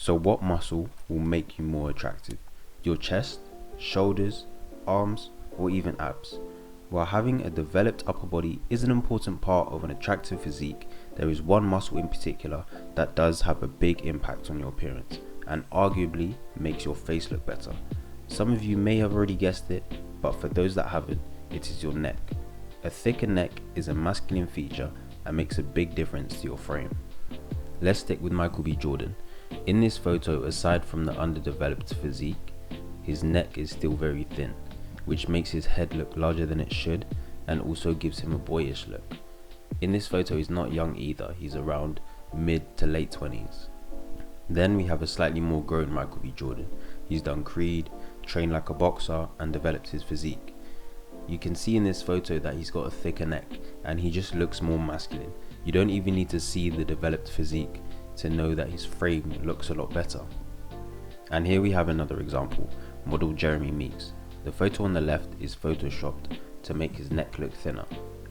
So what muscle will make you more attractive? Your chest, shoulders, arms, or even abs? While having a developed upper body is an important part of an attractive physique, there is one muscle in particular that does have a big impact on your appearance and arguably makes your face look better. Some of you may have already guessed it, but for those that haven't, it is your neck. A thicker neck is a masculine feature and makes a big difference to your frame. Let's stick with Michael B. Jordan. In this photo, aside from the underdeveloped physique, his neck is still very thin, which makes his head look larger than it should and also gives him a boyish look. In this photo, he's not young either, he's around mid to late 20s. Then we have a slightly more grown Michael B. Jordan. He's done Creed, trained like a boxer, and developed his physique. You can see in this photo that he's got a thicker neck and he just looks more masculine. You don't even need to see the developed physique to know that his frame looks a lot better. And here we have another example, model Jeremy Meeks. The photo on the left is photoshopped to make his neck look thinner,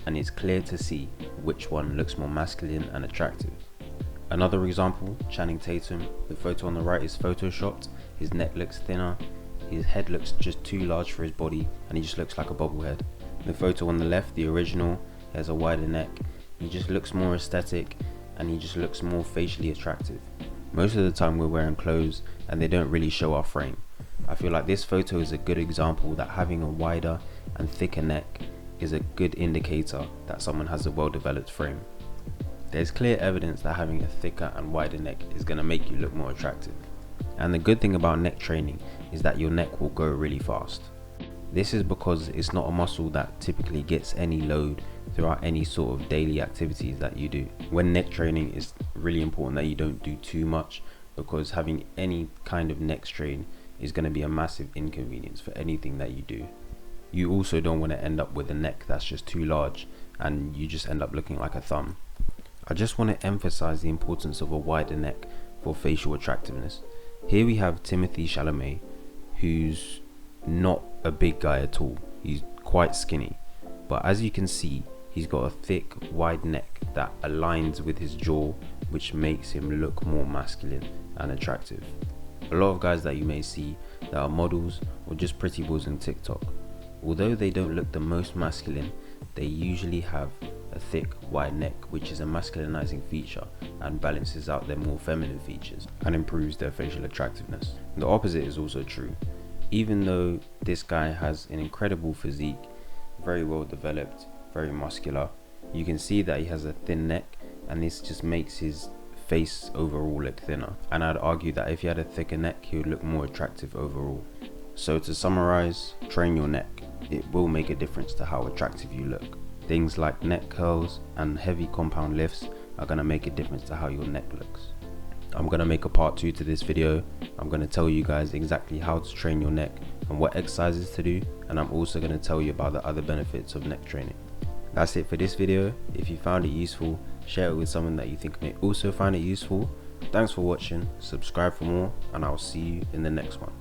and it's clear to see which one looks more masculine and attractive. Another example, Channing Tatum. The photo on the right is photoshopped, his neck looks thinner, his head looks just too large for his body, and he just looks like a bobblehead. The photo on the left, the original, he has a wider neck, he just looks more aesthetic, and he just looks more facially attractive. Most of the time we're wearing clothes and they don't really show our frame. I feel like this photo is a good example that having a wider and thicker neck is a good indicator that someone has a well-developed frame. There's clear evidence that having a thicker and wider neck is going to make you look more attractive. And the good thing about neck training is that your neck will grow really fast. This is because it's not a muscle that typically gets any load throughout any sort of daily activities that you do. When neck training, it's really important that you don't do too much, because having any kind of neck strain is going to be a massive inconvenience for anything that you do. You also don't want to end up with a neck that's just too large and you just end up looking like a thumb. I just want to emphasize the importance of a wider neck for facial attractiveness. Here we have Timothée Chalamet, who's not a big guy at all. He's quite skinny, but as you can see, he's got a thick, wide neck that aligns with his jaw, which makes him look more masculine and attractive. A lot of guys that you may see that are models or just pretty boys on TikTok, although they don't look the most masculine, they usually have a thick, wide neck, which is a masculinizing feature and balances out their more feminine features and improves their facial attractiveness. The opposite is also true. Even though this guy has an incredible physique, very well developed, very muscular, you can see that he has a thin neck, and this just makes his face overall look thinner. And I'd argue that if he had a thicker neck, he would look more attractive overall. So to summarize, train your neck. It will make a difference to how attractive you look. Things like neck curls and heavy compound lifts are going to make a difference to how your neck looks. I'm going to make a part 2 to this video. I'm going to tell you guys exactly how to train your neck and what exercises to do, and I'm also going to tell you about the other benefits of neck training. That's it for this video. If you found it useful, share it with someone that you think may also find it useful. Thanks for watching, subscribe for more, and I'll see you in the next one.